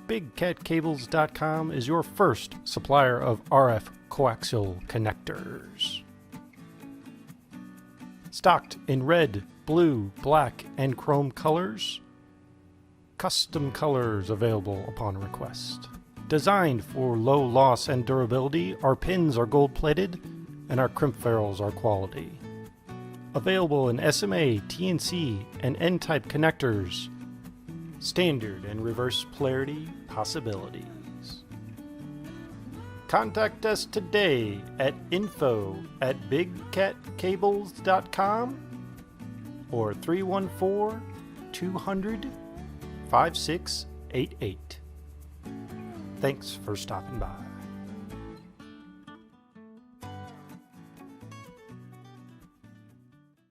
BigCatCables.com is your first supplier of RF coaxial connectors. Stocked in red, blue, black, and chrome colors. Custom colors available upon request. Designed for low loss and durability, our pins are gold-plated and our crimp ferrules are quality. Available in SMA, TNC, and N-type connectors. Standard and reverse polarity possibilities. Contact us today at info@bigcatcables.com or 314-200-5688. Thanks for stopping by.